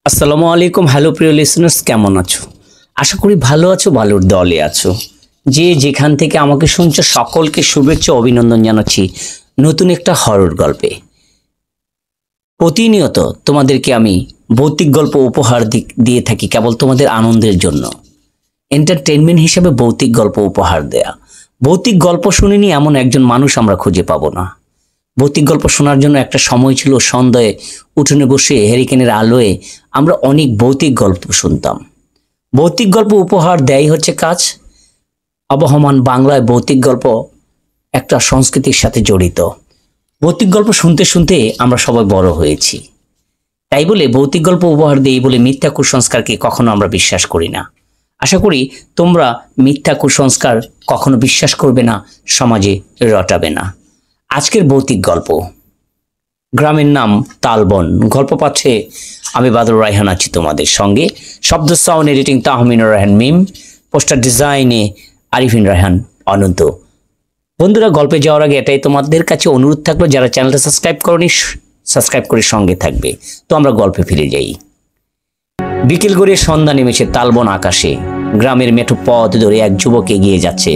আসসালামু আলাইকুম। হ্যালো প্রিয় লিসনার্স, কেমন আছো? আশা করি ভালো আছো, ভালোর দলে আছো। যে যেখান থেকে আমাকে শুনছো সকলকে শুভেচ্ছা অভিনন্দন জানাচ্ছি নতুন একটা হরর গল্পে। প্রতিনিয়ত তোমাদেরকে আমি ভৌতিক গল্প উপহার দিয়ে থাকি কেবল তোমাদের আনন্দের জন্য। এন্টারটেনমেন্ট হিসেবে ভৌতিক গল্প উপহার দেয়া। ভৌতিক গল্প শুনিনি এমন একজন মানুষ আমরা খুঁজে পাবো না। ভৌতিক গল্প শোনার জন্য একটা সময় ছিল, সন্ধ্যায় উঠোনে বসে হ্যারিকেনের আলোয় আমরা অনেক ভৌতিক গল্প শুনতাম। ভৌতিক গল্প উপহার দেয় হচ্ছে কাজ। আবহমান বাংলায় ভৌতিক গল্প একটা সংস্কৃতির সাথে জড়িত। ভৌতিক গল্প শুনতে শুনতে আমরা সবাই বড় হয়েছি। তাই বলে ভৌতিক গল্প উপহার দেই বলে মিথ্যা কুসংস্কারকে কখনো আমরা বিশ্বাস করি না। আশা করি তোমরা মিথ্যা কুসংস্কার কখনো বিশ্বাস করবে না, সমাজে রটাবে না। আজকের ভৌতিক গল্প, গ্রামের নাম তালবন। গল্প পাচ্ছে আমি বাদরুর রায়হান আছি তোমাদের সঙ্গে। শব্দ সাউন্ড এডিটিং তাহমিনুর রায়হান মিম, পোস্টার ডিজাইনে আরিফিন রায়হান অনন্ত। বন্ধুরা, গল্পে যাওয়ার আগে এটাই তোমাদের কাছে অনুরোধ থাকলো, যারা চ্যানেলটা সাবস্ক্রাইব করনি সাবস্ক্রাইব করে সঙ্গে থাকবে। তো আমরা গল্পে ফিরে যাই। বিকেল গড়িয়ে সন্ধ্যা নেমেছে তালবন আকাশে। গ্রামের মেঠো পথ ধরে এক যুবক এগিয়ে যাচ্ছে।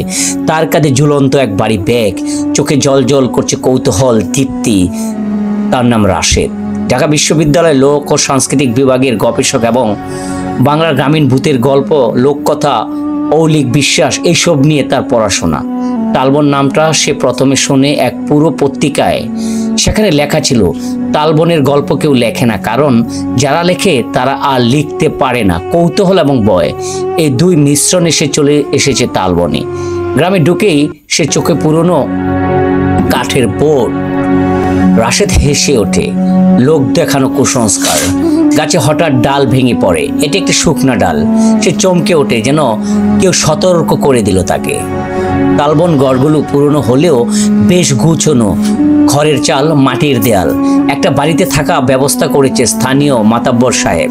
তার কাঁধে ঝুলন্ত এক ভারী ব্যাগ, চোখে জল জল করছে কৌতূহল দীপ্তি। তার নাম রাশেদ। ঢাকা বিশ্ববিদ্যালয়ের লোক ও সাংস্কৃতিক বিভাগের গবেষক এবং বাংলার গ্রামীণ ভূতের গল্প, লোককথা, মৌলিক বিশ্বাস এইসব নিয়ে তার পড়াশোনা। তালবন নামটা সে প্রথমে শোনে এক পুরো পত্রিকায়। সেখানে লেখা ছিল, তালবনের গল্প কেউ লেখে না, কারণ যারা লেখে তারা আর লিখতে পারে না। কৌতূহল এবং ভয়, এই দুই মিশ্রণে সে চলে এসেছে তালবনে। গ্রামে ঢুকেই সে চোখে পুরনো কাঠের বোর্ড। রাশেদ হেসে ওঠে। লোক দেখানো কুসংস্কার। গাছে হঠাৎ ডাল ভেঙে পড়ে। এটি একটি শুকনা ডাল। সে চমকে ওঠে, যেন কেউ সতর্ক করে দিল তাকে। তালবন গড়গুলো পুরনো হলেও বেশ গুছানো। খড়ের চাল, মাটির দেয়াল। একটা বাড়িতে থাকা ব্যবস্থা করেছে স্থানীয় মাতাব্বর সাহেব।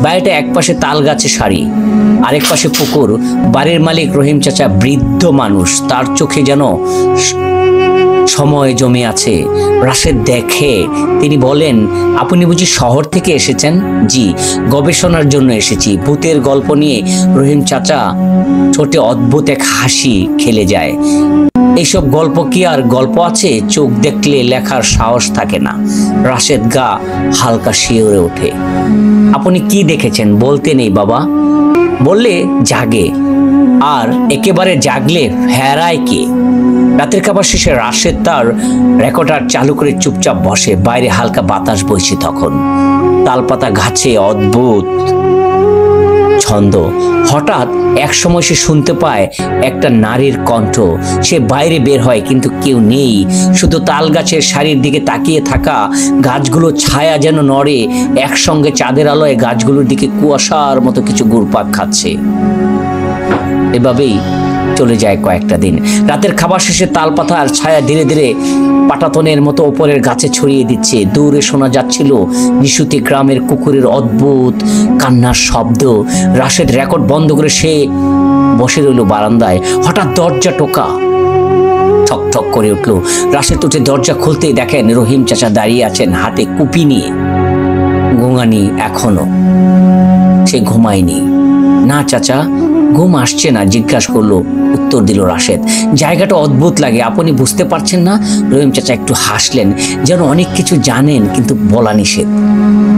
বাড়িটা একপাশে তাল গাছে সারি, আরেক পাশে পুকুর। বাড়ির মালিক রহিম চাচা বৃদ্ধ মানুষ, তার চোখে যেন সময় জমে আছে। রাশেদ দেখে। তিনি বলেন, আপনি বুঝি শহর থেকে এসেছেন? জি, গবেষণার জন্য এসেছি। ভূতের গল্প নিয়ে রহিম চাচা ছোটে অদ্ভুত এক হাসি খেলে যায়। এইসব গল্প কি আর গল্প আছে? চোখ দেখলে লেখার সাহস থাকে না। রাশেদ গা হালকা শিওরে ওঠে। আপনি কি দেখেছেন? বলতে নেই বাবা, বললে জাগে, আর একেবারে জাগলে ফেরায় কে? রাতের খাবার শেষে রাশেদ তার রেকর্ডার চালু করে চুপচাপ বসে। বাইরে হালকা বাতাস বইছে তখন। তালপাতা গাছে অদ্ভুত ছন্দ। হঠাৎ এক সময় সে শুনতে পায় একটা নারীর কণ্ঠ। সে বাইরে বের হয়, কিন্তু কেউ নেই। শুধু তাল গাছের সারির দিকে তাকিয়ে থাকা গাছগুলো ছায়া যেন নড়ে। একসঙ্গে চাঁদের আলোয় গাছগুলোর দিকে কুয়াশার মতো কিছু ঘুরপাক খাচ্ছে। এভাবেই চলে যায় কয়েকটা দিন। রাতের খাবার শেষে তালপাতা আর ছায়া ধীরে ধীরে পাটাতনের মতো ওপরের গাছে ছড়িয়ে দিচ্ছে। দূরে শোনা যাচ্ছিল নিশুতি গ্রামের কুকুরের অদ্ভুত কান্নার শব্দ। রাশেদ রেকর্ড বন্ধ করে সে বসে রইল বারান্দায়। হঠাৎ দরজা টোকা ঠক ঠক করে উঠল। রাশেদ উঠে দরজা খুলতেই দেখেন রহিম চাচা দাঁড়িয়ে আছেন, হাতে কুপি নিয়ে। ঘুমানি এখনো? সে ঘুমায়নি। না চাচা, ঘুম আসছে না? জিজ্ঞাসা করলো। উত্তর দিল রাশেদ। জায়গাটা অদ্ভুত লাগে, আপনি বুঝতে পারছেন না? রহিম চাচা একটু হাসলেন, যেন অনেক কিছু জানেন কিন্তু বলা নিষেধ।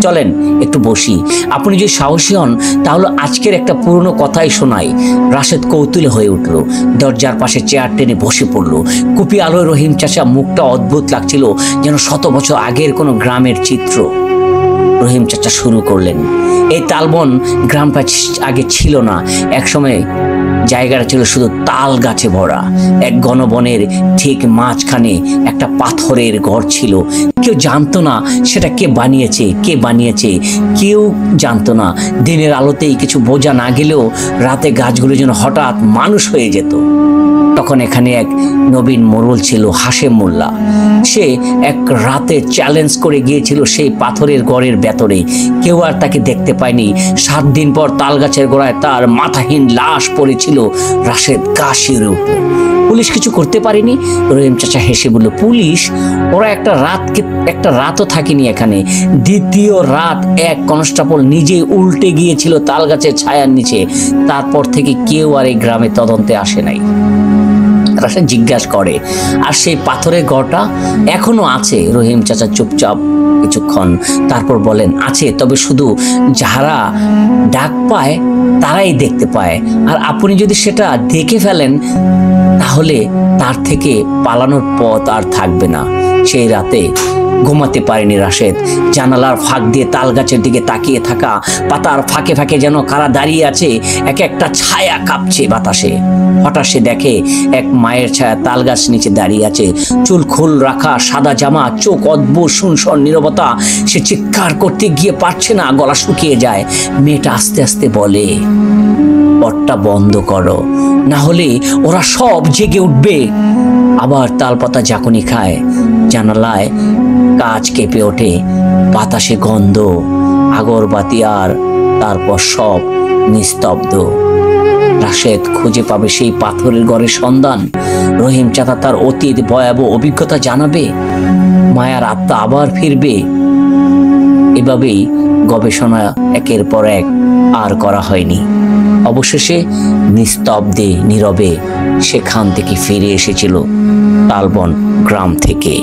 চলেন একটু বসি। আপনি যদি সাহসী হন তাহলে আজকের একটা পুরনো কথাই শোনাই। রাশেদ কৌতূহলী হয়ে উঠল। দরজার পাশে চেয়ার টেনে বসে পড়ল। কুপি আলোয় রহিম চাচা মুখটা অদ্ভুত লাগছিল, যেন 100 বছর আগের কোনো গ্রামের চিত্র। রহিম চাচা শুরু করলেন। এই তালবন গ্রামটা আগে ছিল না। একসময় জায়গাটা ছিল শুধু তাল গাছে ভরা। এক ঘনবনের ঠিক মাঝখানে একটা পাথরের ঘর ছিল। কেউ জানতো না সেটা কে বানিয়েছে। কেউ জানতো না। দিনের আলোতেই কিছু বোঝা না গেলেও রাতে গাছগুলো যেন হঠাৎ মানুষ হয়ে যেত। তখন এখানে এক নবীন মোড়ল ছিল, হাশেম মোল্লা। সে এক রাতে চ্যালেঞ্জ করে গিয়েছিল সেই পাথরের ঘরের ভেতরে। কেউ আর তাকে দেখতে পায়নি। 7 দিন পর তালগাছের গোড়ায় তার মাথাহীন লাশ পড়েছিল। রাশেদ গা শিউরে উঠল। পুলিশ কিছু করতে পারেনি? রহিম চাচা হেসে বলল, পুলিশ ওরা একটা রাতও থাকেনি এখানে। দ্বিতীয় রাত এক কনস্টেবল নিজে উল্টে গিয়েছিল তাল গাছের ছায়ার নিচে। তারপর থেকে কেউ আর এই গ্রামে তদন্তে আসে নাই। রাশেদ জিজ্ঞাসা করে, আর সেই পাথরের গড়টা এখনো আছে? রহিম চাচা চুপচাপ কিছুক্ষণ, তারপর বলেন, আছে, তবে শুধু যারা ডাক পায় তারাই দেখতে পায়। আর আপনি যদি সেটা দেখে ফেলেন তাহলে তার থেকে পালানোর পথ আর থাকবে না। সেই রাতে ঘুমাতে পারেনি রাশেদ। জানালার ফাঁক দিয়ে তাল গাছের দিকে তাকিয়ে থাকা, পাতার ফাঁকে ফাঁকে যেন কারা দাঁড়িয়ে আছে, এক একটা ছায়া কাঁপছে বাতাসে। হঠাৎ সে দেখে এক মায়ের ছায়া তাল গাছ নিচে দাঁড়িয়ে আছে, চুল খোল রাখা, সাদা জামা, চোখ অদ্ভুত শুনশন নীরবতা। সে চিৎকার করতে গিয়ে পারছে না, গলা শুকিয়ে যায়। মেয়েটা আস্তে আস্তে বলে, পথটা বন্ধ করো, না হলে ওরা সব জেগে উঠবে। আবার তালপাতা ঝাঁকুনি খায়, জানালায় কাঁচ কেঁপে ওঠে, বাতাসে গন্ধ, আগরবাতি, আর তারপর সব নিস্তব্ধ। রাশেদ খুঁজে পাবে সেই পাথরের ঘরের সন্ধান। রহিম চাচা তার অতীত ভয়াবহ অভিজ্ঞতা জানাবে, মায়ার আত্মা আবার ফিরবে। এভাবেই গবেষণা একের পর এক আর করা হয়নি। অবশেষে নিস্তব্ধে নীরবে সেখান থেকে ফিরে এসেছিল তালবন গ্রাম থেকে।